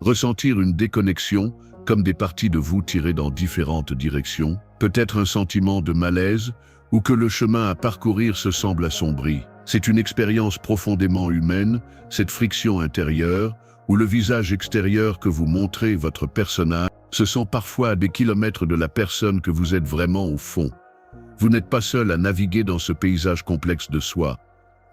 Ressentir une déconnexion, comme des parties de vous tirées dans différentes directions, peut-être un sentiment de malaise, ou que le chemin à parcourir se semble assombri. C'est une expérience profondément humaine, cette friction intérieure, où le visage extérieur que vous montrez, votre personnage, se sent parfois à des kilomètres de la personne que vous êtes vraiment au fond. Vous n'êtes pas seul à naviguer dans ce paysage complexe de soi.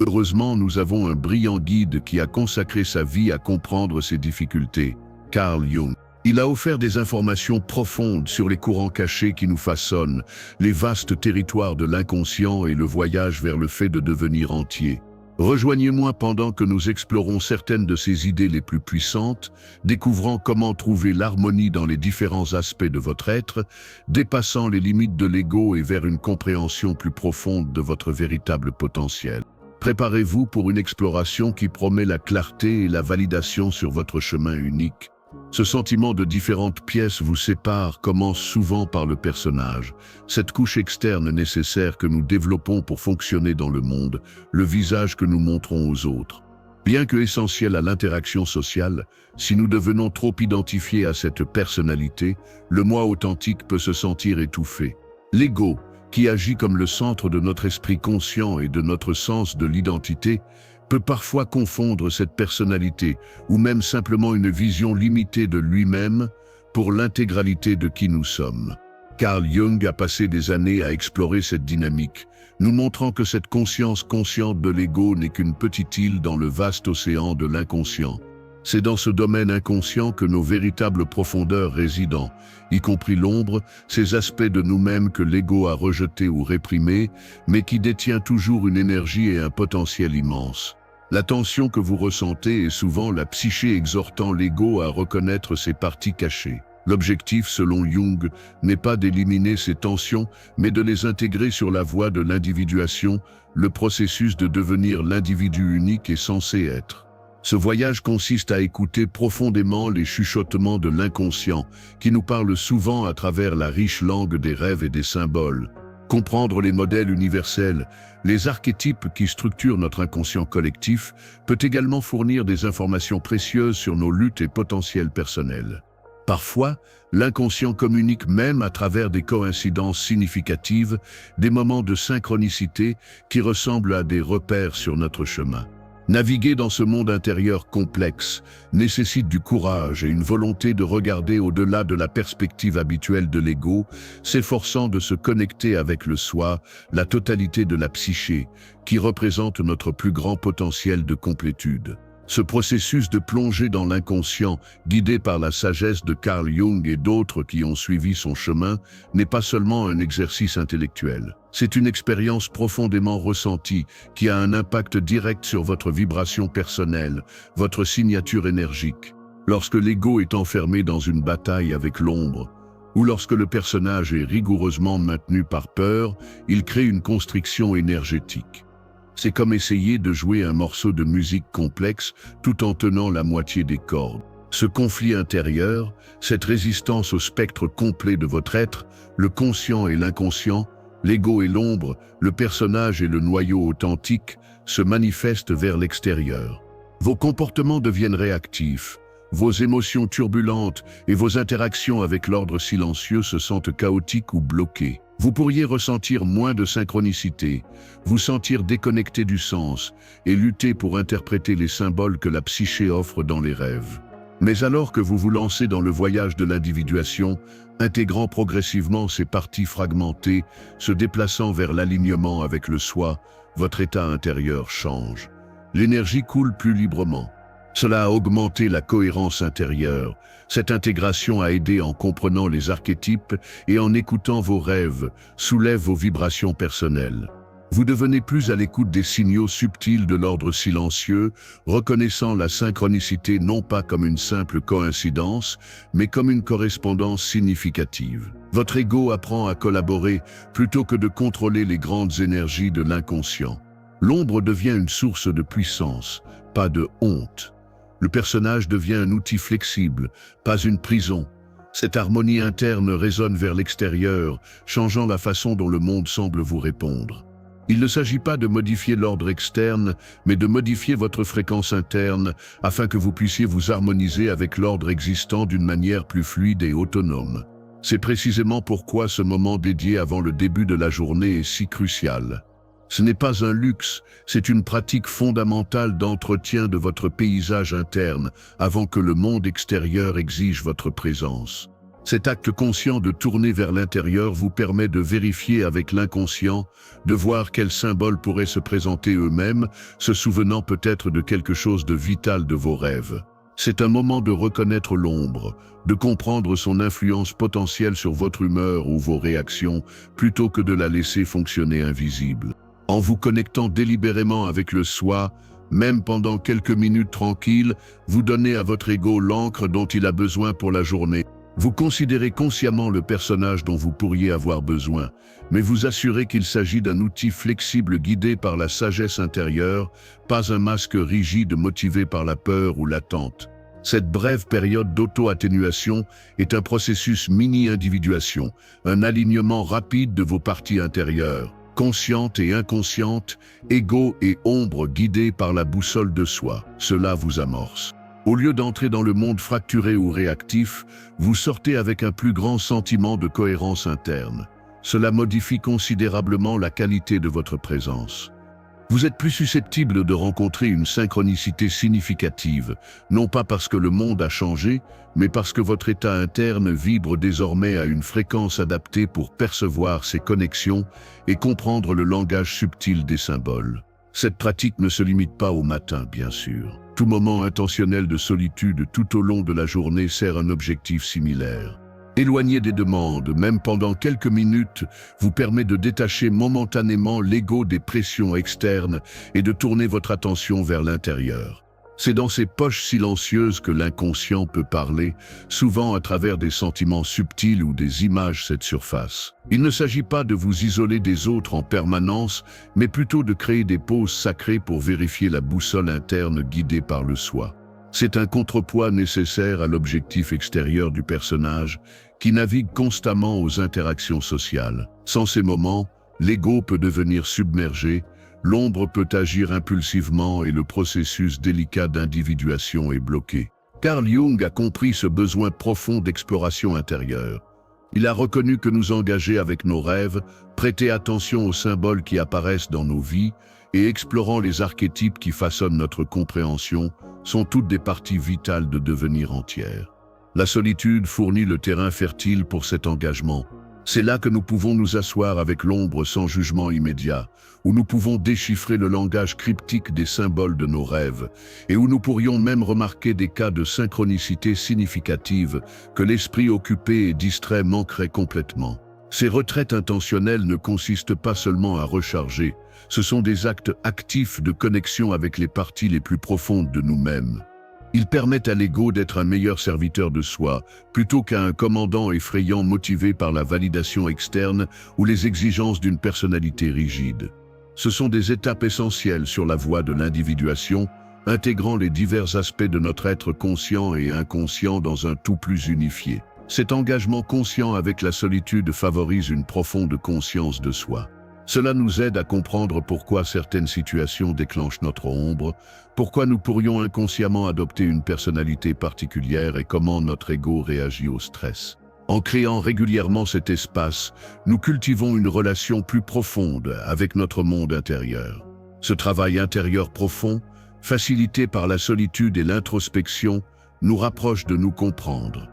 Heureusement, nous avons un brillant guide qui a consacré sa vie à comprendre ces difficultés, Carl Jung. Il a offert des informations profondes sur les courants cachés qui nous façonnent, les vastes territoires de l'inconscient et le voyage vers le fait de devenir entier. Rejoignez-moi pendant que nous explorons certaines de ces idées les plus puissantes, découvrant comment trouver l'harmonie dans les différents aspects de votre être, dépassant les limites de l'ego et vers une compréhension plus profonde de votre véritable potentiel. Préparez-vous pour une exploration qui promet la clarté et la validation sur votre chemin unique. Ce sentiment de différentes pièces vous sépare commence souvent par le personnage, cette couche externe nécessaire que nous développons pour fonctionner dans le monde, le visage que nous montrons aux autres. Bien que essentiel à l'interaction sociale, si nous devenons trop identifiés à cette personnalité, le moi authentique peut se sentir étouffé. L'ego, qui agit comme le centre de notre esprit conscient et de notre sens de l'identité, peut parfois confondre cette personnalité ou même simplement une vision limitée de lui-même pour l'intégralité de qui nous sommes. Carl Jung a passé des années à explorer cette dynamique, nous montrant que cette conscience consciente de l'ego n'est qu'une petite île dans le vaste océan de l'inconscient. C'est dans ce domaine inconscient que nos véritables profondeurs résident, y compris l'ombre, ces aspects de nous-mêmes que l'ego a rejetés ou réprimés, mais qui détient toujours une énergie et un potentiel immense. La tension que vous ressentez est souvent la psyché exhortant l'ego à reconnaître ses parties cachées. L'objectif, selon Jung, n'est pas d'éliminer ces tensions, mais de les intégrer sur la voie de l'individuation, le processus de devenir l'individu unique est censé être. Ce voyage consiste à écouter profondément les chuchotements de l'inconscient, qui nous parle souvent à travers la riche langue des rêves et des symboles. Comprendre les modèles universels, les archétypes qui structurent notre inconscient collectif, peut également fournir des informations précieuses sur nos luttes et potentiels personnels. Parfois, l'inconscient communique même à travers des coïncidences significatives, des moments de synchronicité qui ressemblent à des repères sur notre chemin. Naviguer dans ce monde intérieur complexe nécessite du courage et une volonté de regarder au-delà de la perspective habituelle de l'ego, s'efforçant de se connecter avec le soi, la totalité de la psyché, qui représente notre plus grand potentiel de complétude. Ce processus de plongée dans l'inconscient, guidé par la sagesse de Carl Jung et d'autres qui ont suivi son chemin, n'est pas seulement un exercice intellectuel. C'est une expérience profondément ressentie qui a un impact direct sur votre vibration personnelle, votre signature énergique. Lorsque l'ego est enfermé dans une bataille avec l'ombre, ou lorsque le personnage est rigoureusement maintenu par peur, il crée une constriction énergétique. C'est comme essayer de jouer un morceau de musique complexe tout en tenant la moitié des cordes. Ce conflit intérieur, cette résistance au spectre complet de votre être, le conscient et l'inconscient, l'ego et l'ombre, le personnage et le noyau authentique, se manifestent vers l'extérieur. Vos comportements deviennent réactifs, vos émotions turbulentes et vos interactions avec l'ordre silencieux se sentent chaotiques ou bloquées. Vous pourriez ressentir moins de synchronicité, vous sentir déconnecté du sens et lutter pour interpréter les symboles que la psyché offre dans les rêves. Mais alors que vous vous lancez dans le voyage de l'individuation, intégrant progressivement ces parties fragmentées, se déplaçant vers l'alignement avec le soi, votre état intérieur change. L'énergie coule plus librement. Cela a augmenté la cohérence intérieure. Cette intégration a aidé en comprenant les archétypes et en écoutant vos rêves, soulève vos vibrations personnelles. Vous devenez plus à l'écoute des signaux subtils de l'ordre silencieux, reconnaissant la synchronicité non pas comme une simple coïncidence, mais comme une correspondance significative. Votre ego apprend à collaborer plutôt que de contrôler les grandes énergies de l'inconscient. L'ombre devient une source de puissance, pas de honte. Le personnage devient un outil flexible, pas une prison. Cette harmonie interne résonne vers l'extérieur, changeant la façon dont le monde semble vous répondre. Il ne s'agit pas de modifier l'ordre externe, mais de modifier votre fréquence interne afin que vous puissiez vous harmoniser avec l'ordre existant d'une manière plus fluide et autonome. C'est précisément pourquoi ce moment dédié avant le début de la journée est si crucial. Ce n'est pas un luxe, c'est une pratique fondamentale d'entretien de votre paysage interne avant que le monde extérieur exige votre présence. Cet acte conscient de tourner vers l'intérieur vous permet de vérifier avec l'inconscient, de voir quels symboles pourraient se présenter eux-mêmes, se souvenant peut-être de quelque chose de vital de vos rêves. C'est un moment de reconnaître l'ombre, de comprendre son influence potentielle sur votre humeur ou vos réactions, plutôt que de la laisser fonctionner invisible. En vous connectant délibérément avec le soi, même pendant quelques minutes tranquilles, vous donnez à votre ego l'encre dont il a besoin pour la journée. Vous considérez consciemment le personnage dont vous pourriez avoir besoin, mais vous assurez qu'il s'agit d'un outil flexible guidé par la sagesse intérieure, pas un masque rigide motivé par la peur ou l'attente. Cette brève période d'auto-atténuation est un processus mini-individuation, un alignement rapide de vos parties intérieures, conscientes et inconscientes, ego et ombre guidés par la boussole de soi. Cela vous amorce. Au lieu d'entrer dans le monde fracturé ou réactif, vous sortez avec un plus grand sentiment de cohérence interne. Cela modifie considérablement la qualité de votre présence. Vous êtes plus susceptible de rencontrer une synchronicité significative, non pas parce que le monde a changé, mais parce que votre état interne vibre désormais à une fréquence adaptée pour percevoir ces connexions et comprendre le langage subtil des symboles. Cette pratique ne se limite pas au matin, bien sûr. Tout moment intentionnel de solitude tout au long de la journée sert un objectif similaire. Éloigner des demandes, même pendant quelques minutes, vous permet de détacher momentanément l'ego des pressions externes et de tourner votre attention vers l'intérieur. C'est dans ces poches silencieuses que l'inconscient peut parler, souvent à travers des sentiments subtils ou des images cette surface. Il ne s'agit pas de vous isoler des autres en permanence, mais plutôt de créer des pauses sacrées pour vérifier la boussole interne guidée par le soi. C'est un contrepoids nécessaire à l'objectif extérieur du personnage, qui navigue constamment aux interactions sociales. Sans ces moments, l'ego peut devenir submergé, l'ombre peut agir impulsivement et le processus délicat d'individuation est bloqué. Carl Jung a compris ce besoin profond d'exploration intérieure. Il a reconnu que nous engager avec nos rêves, prêter attention aux symboles qui apparaissent dans nos vies et explorant les archétypes qui façonnent notre compréhension sont toutes des parties vitales de devenir entière. La solitude fournit le terrain fertile pour cet engagement. C'est là que nous pouvons nous asseoir avec l'ombre sans jugement immédiat, où nous pouvons déchiffrer le langage cryptique des symboles de nos rêves, et où nous pourrions même remarquer des cas de synchronicité significative que l'esprit occupé et distrait manquerait complètement. Ces retraites intentionnelles ne consistent pas seulement à recharger, ce sont des actes actifs de connexion avec les parties les plus profondes de nous-mêmes. Ils permettent à l'ego d'être un meilleur serviteur de soi, plutôt qu'à un commandant effrayant motivé par la validation externe ou les exigences d'une personnalité rigide. Ce sont des étapes essentielles sur la voie de l'individuation, intégrant les divers aspects de notre être conscient et inconscient dans un tout plus unifié. Cet engagement conscient avec la solitude favorise une profonde conscience de soi. Cela nous aide à comprendre pourquoi certaines situations déclenchent notre ombre, pourquoi nous pourrions inconsciemment adopter une personnalité particulière et comment notre ego réagit au stress. En créant régulièrement cet espace, nous cultivons une relation plus profonde avec notre monde intérieur. Ce travail intérieur profond, facilité par la solitude et l'introspection, nous rapproche de nous comprendre.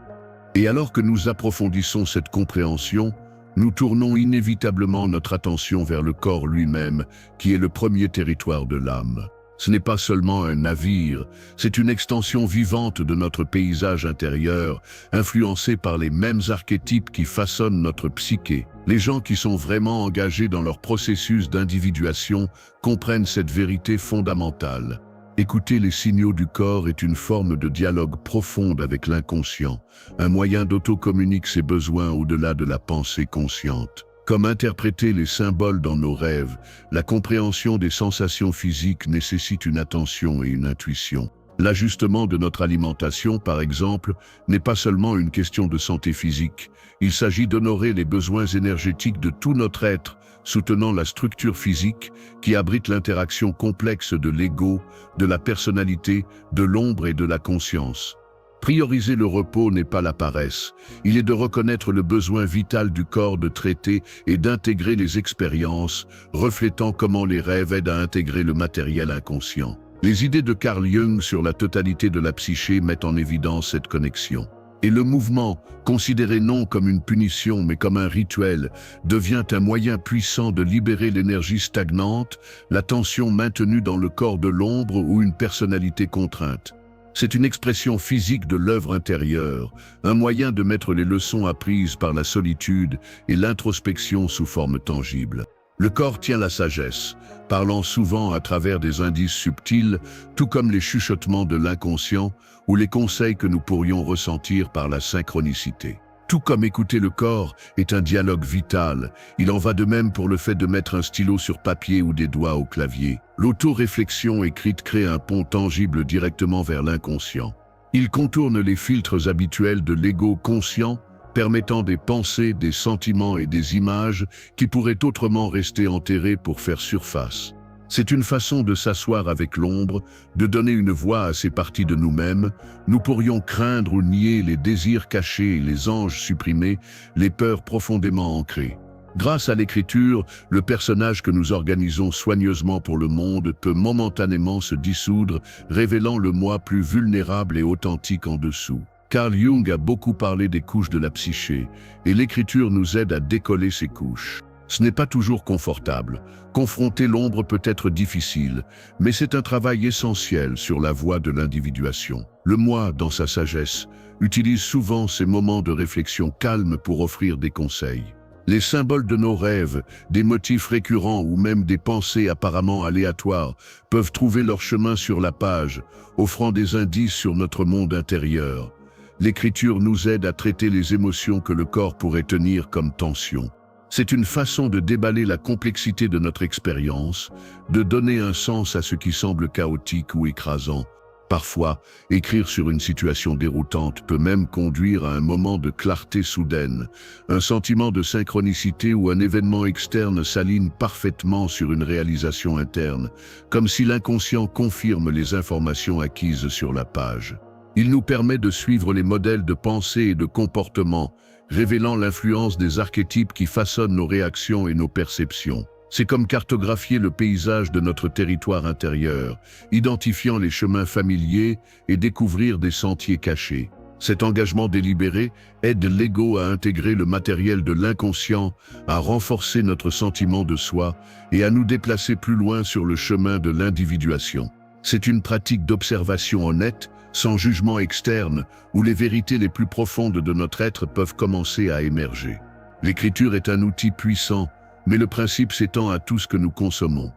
Et alors que nous approfondissons cette compréhension, nous tournons inévitablement notre attention vers le corps lui-même, qui est le premier territoire de l'âme. Ce n'est pas seulement un navire, c'est une extension vivante de notre paysage intérieur, influencé par les mêmes archétypes qui façonnent notre psyché. Les gens qui sont vraiment engagés dans leur processus d'individuation comprennent cette vérité fondamentale. Écouter les signaux du corps est une forme de dialogue profonde avec l'inconscient, un moyen d'autocommuniquer ses besoins au-delà de la pensée consciente. Comme interpréter les symboles dans nos rêves, la compréhension des sensations physiques nécessite une attention et une intuition. L'ajustement de notre alimentation, par exemple, n'est pas seulement une question de santé physique. Il s'agit d'honorer les besoins énergétiques de tout notre être, soutenant la structure physique qui abrite l'interaction complexe de l'ego, de la personnalité, de l'ombre et de la conscience. Prioriser le repos n'est pas la paresse, il est de reconnaître le besoin vital du corps de traiter et d'intégrer les expériences, reflétant comment les rêves aident à intégrer le matériel inconscient. Les idées de Carl Jung sur la totalité de la psyché mettent en évidence cette connexion. Et le mouvement, considéré non comme une punition mais comme un rituel, devient un moyen puissant de libérer l'énergie stagnante, la tension maintenue dans le corps de l'ombre ou une personnalité contrainte. C'est une expression physique de l'œuvre intérieure, un moyen de mettre les leçons apprises par la solitude et l'introspection sous forme tangible. Le corps tient la sagesse, parlant souvent à travers des indices subtils, tout comme les chuchotements de l'inconscient ou les conseils que nous pourrions ressentir par la synchronicité. Tout comme écouter le corps est un dialogue vital, il en va de même pour le fait de mettre un stylo sur papier ou des doigts au clavier. L'auto-réflexion écrite crée un pont tangible directement vers l'inconscient. Il contourne les filtres habituels de l'ego conscient, permettant des pensées, des sentiments et des images qui pourraient autrement rester enterrés pour faire surface. C'est une façon de s'asseoir avec l'ombre, de donner une voix à ces parties de nous-mêmes. Nous pourrions craindre ou nier les désirs cachés, les anges supprimés, les peurs profondément ancrées. Grâce à l'écriture, le personnage que nous organisons soigneusement pour le monde peut momentanément se dissoudre, révélant le moi plus vulnérable et authentique en dessous. Carl Jung a beaucoup parlé des couches de la psyché, et l'écriture nous aide à décoller ces couches. Ce n'est pas toujours confortable. Confronter l'ombre peut être difficile, mais c'est un travail essentiel sur la voie de l'individuation. Le moi, dans sa sagesse, utilise souvent ces moments de réflexion calme pour offrir des conseils. Les symboles de nos rêves, des motifs récurrents ou même des pensées apparemment aléatoires peuvent trouver leur chemin sur la page, offrant des indices sur notre monde intérieur. L'écriture nous aide à traiter les émotions que le corps pourrait tenir comme tension. C'est une façon de déballer la complexité de notre expérience, de donner un sens à ce qui semble chaotique ou écrasant. Parfois, écrire sur une situation déroutante peut même conduire à un moment de clarté soudaine. Un sentiment de synchronicité ou un événement externe s'aligne parfaitement sur une réalisation interne, comme si l'inconscient confirme les informations acquises sur la page. Il nous permet de suivre les modèles de pensée et de comportement, révélant l'influence des archétypes qui façonnent nos réactions et nos perceptions. C'est comme cartographier le paysage de notre territoire intérieur, identifiant les chemins familiers et découvrir des sentiers cachés. Cet engagement délibéré aide l'ego à intégrer le matériel de l'inconscient, à renforcer notre sentiment de soi et à nous déplacer plus loin sur le chemin de l'individuation. C'est une pratique d'observation honnête, sans jugement externe, où les vérités les plus profondes de notre être peuvent commencer à émerger. L'écriture est un outil puissant, mais le principe s'étend à tout ce que nous consommons.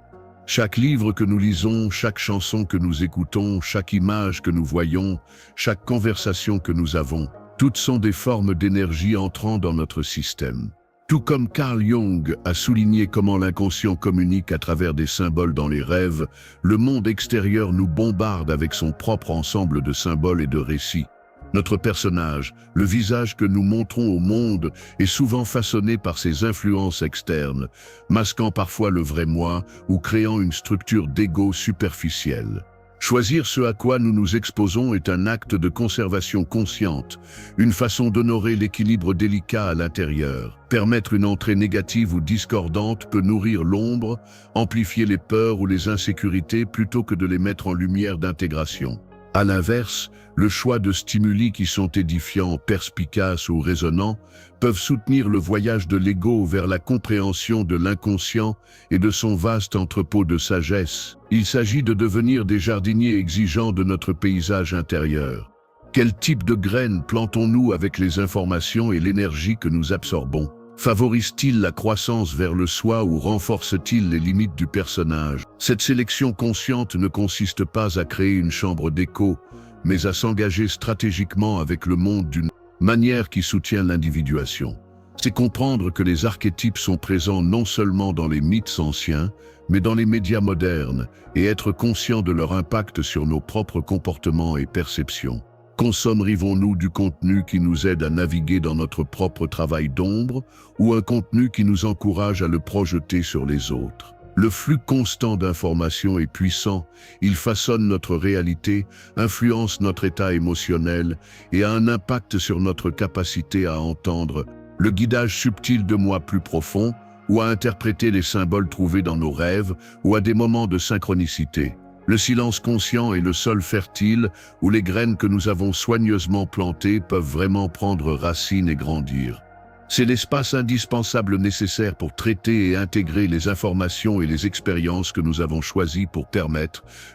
Chaque livre que nous lisons, chaque chanson que nous écoutons, chaque image que nous voyons, chaque conversation que nous avons, toutes sont des formes d'énergie entrant dans notre système. Tout comme Carl Jung a souligné comment l'inconscient communique à travers des symboles dans les rêves, le monde extérieur nous bombarde avec son propre ensemble de symboles et de récits. Notre personnage, le visage que nous montrons au monde, est souvent façonné par ces influences externes, masquant parfois le vrai moi ou créant une structure d'ego superficielle. Choisir ce à quoi nous nous exposons est un acte de conservation consciente, une façon d'honorer l'équilibre délicat à l'intérieur. Permettre une entrée négative ou discordante peut nourrir l'ombre, amplifier les peurs ou les insécurités plutôt que de les mettre en lumière d'intégration. À l'inverse, le choix de stimuli qui sont édifiants, perspicaces ou résonnants peuvent soutenir le voyage de l'ego vers la compréhension de l'inconscient et de son vaste entrepôt de sagesse. Il s'agit de devenir des jardiniers exigeants de notre paysage intérieur. Quel type de graines plantons-nous avec les informations et l'énergie que nous absorbons? Favorise-t-il la croissance vers le soi ou renforce-t-il les limites du personnage? Cette sélection consciente ne consiste pas à créer une chambre d'écho, mais à s'engager stratégiquement avec le monde d'une manière qui soutient l'individuation. C'est comprendre que les archétypes sont présents non seulement dans les mythes anciens, mais dans les médias modernes, et être conscient de leur impact sur nos propres comportements et perceptions. Consommerions-nous du contenu qui nous aide à naviguer dans notre propre travail d'ombre, ou un contenu qui nous encourage à le projeter sur les autres? Le flux constant d'informations est puissant, il façonne notre réalité, influence notre état émotionnel et a un impact sur notre capacité à entendre le guidage subtil de moi plus profond, ou à interpréter les symboles trouvés dans nos rêves, ou à des moments de synchronicité. Le silence conscient est le sol fertile où les graines que nous avons soigneusement plantées peuvent vraiment prendre racine et grandir. C'est l'espace indispensable nécessaire pour traiter et intégrer les informations et les expériences que nous avons choisies pour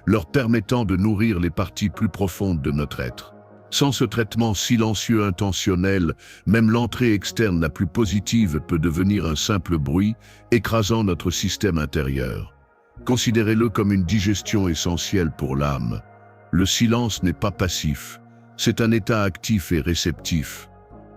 leur permettant de nourrir les parties plus profondes de notre être. Sans ce traitement silencieux intentionnel, même l'entrée externe la plus positive peut devenir un simple bruit, écrasant notre système intérieur. Considérez-le comme une digestion essentielle pour l'âme. Le silence n'est pas passif, c'est un état actif et réceptif.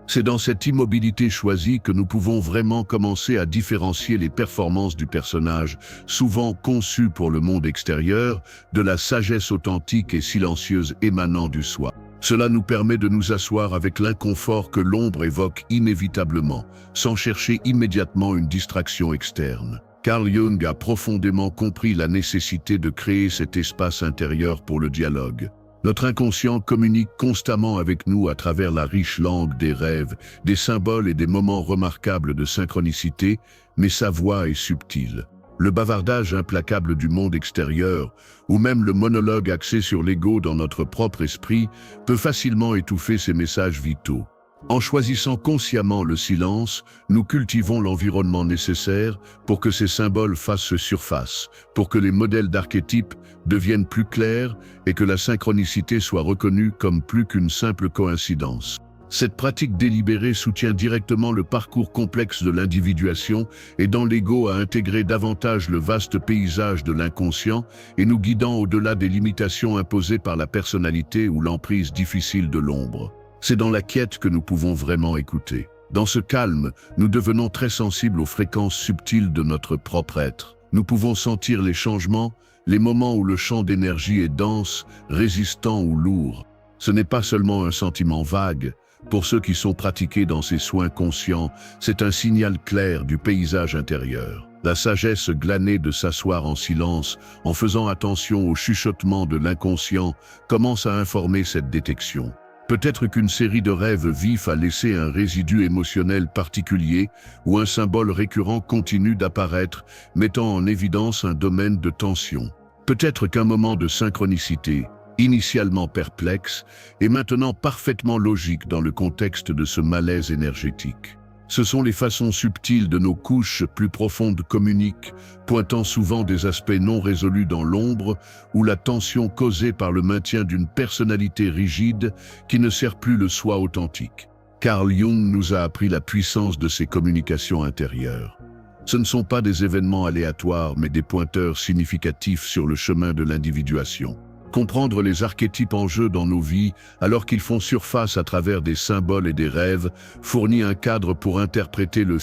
C'est dans cette immobilité choisie que nous pouvons vraiment commencer à différencier les performances du personnage, souvent conçu pour le monde extérieur, de la sagesse authentique et silencieuse émanant du soi. Cela nous permet de nous asseoir avec l'inconfort que l'ombre évoque inévitablement, sans chercher immédiatement une distraction externe. Carl Jung a profondément compris la nécessité de créer cet espace intérieur pour le dialogue. Notre inconscient communique constamment avec nous à travers la riche langue des rêves, des symboles et des moments remarquables de synchronicité, mais sa voix est subtile. Le bavardage implacable du monde extérieur, ou même le monologue axé sur l'ego dans notre propre esprit, peut facilement étouffer ces messages vitaux. En choisissant consciemment le silence, nous cultivons l'environnement nécessaire pour que ces symboles fassent surface, pour que les modèles d'archétypes deviennent plus clairs et que la synchronicité soit reconnue comme plus qu'une simple coïncidence. Cette pratique délibérée soutient directement le parcours complexe de l'individuation, aidant l'ego à intégrer davantage le vaste paysage de l'inconscient et nous guidant au-delà des limitations imposées par la personnalité ou l'emprise difficile de l'ombre. C'est dans la quiète que nous pouvons vraiment écouter. Dans ce calme, nous devenons très sensibles aux fréquences subtiles de notre propre être. Nous pouvons sentir les changements, les moments où le champ d'énergie est dense, résistant ou lourd. Ce n'est pas seulement un sentiment vague. Pour ceux qui sont pratiqués dans ces soins conscients, c'est un signal clair du paysage intérieur. La sagesse glanée de s'asseoir en silence, en faisant attention au chuchotement de l'inconscient, commence à informer cette détection. Peut-être qu'une série de rêves vifs a laissé un résidu émotionnel particulier ou un symbole récurrent continue d'apparaître, mettant en évidence un domaine de tension. Peut-être qu'un moment de synchronicité, initialement perplexe, est maintenant parfaitement logique dans le contexte de ce malaise énergétique. Ce sont les façons subtiles de nos couches plus profondes communiquent, pointant souvent des aspects non résolus dans l'ombre ou la tension causée par le maintien d'une personnalité rigide qui ne sert plus le soi authentique. Carl Jung nous a appris la puissance de ces communications intérieures. Ce ne sont pas des événements aléatoires, mais des pointeurs significatifs sur le chemin de l'individuation. Comprendre les archétypes en jeu dans nos vies, alors qu'ils font surface à travers des symboles et des rêves, fournit un cadre pour interpréter le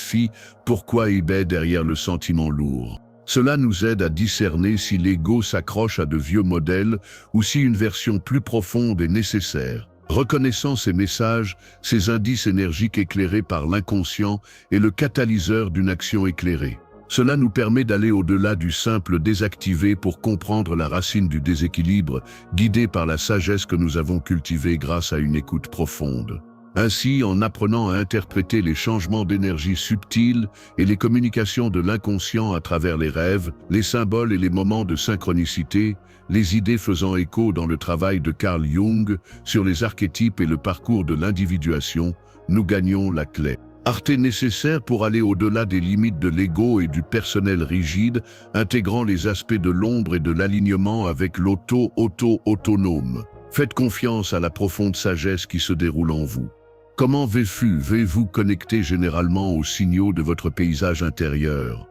pourquoi il est derrière le sentiment lourd. Cela nous aide à discerner si l'ego s'accroche à de vieux modèles ou si une version plus profonde est nécessaire. Reconnaissant ces messages, ces indices énergiques éclairés par l'inconscient est le catalyseur d'une action éclairée. Cela nous permet d'aller au-delà du simple désactivé pour comprendre la racine du déséquilibre, guidé par la sagesse que nous avons cultivée grâce à une écoute profonde. Ainsi, en apprenant à interpréter les changements d'énergie subtils et les communications de l'inconscient à travers les rêves, les symboles et les moments de synchronicité, les idées faisant écho dans le travail de Carl Jung sur les archétypes et le parcours de l'individuation, nous gagnons la clé. Arte nécessaire pour aller au-delà des limites de l'ego et du personnel rigide, intégrant les aspects de l'ombre et de l'alignement avec l'auto-autonome. Faites confiance à la profonde sagesse qui se déroule en vous. Comment vous connecter généralement aux signaux de votre paysage intérieur?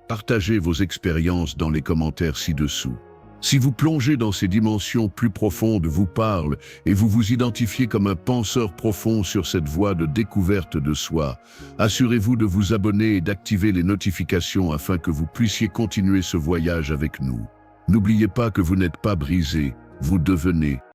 Partagez vos expériences dans les commentaires ci-dessous. Si vous plongez dans ces dimensions plus profondes, vous parle et vous vous identifiez comme un penseur profond sur cette voie de découverte de soi, assurez-vous de vous abonner et d'activer les notifications afin que vous puissiez continuer ce voyage avec nous. N'oubliez pas que vous n'êtes pas brisé, vous devenez.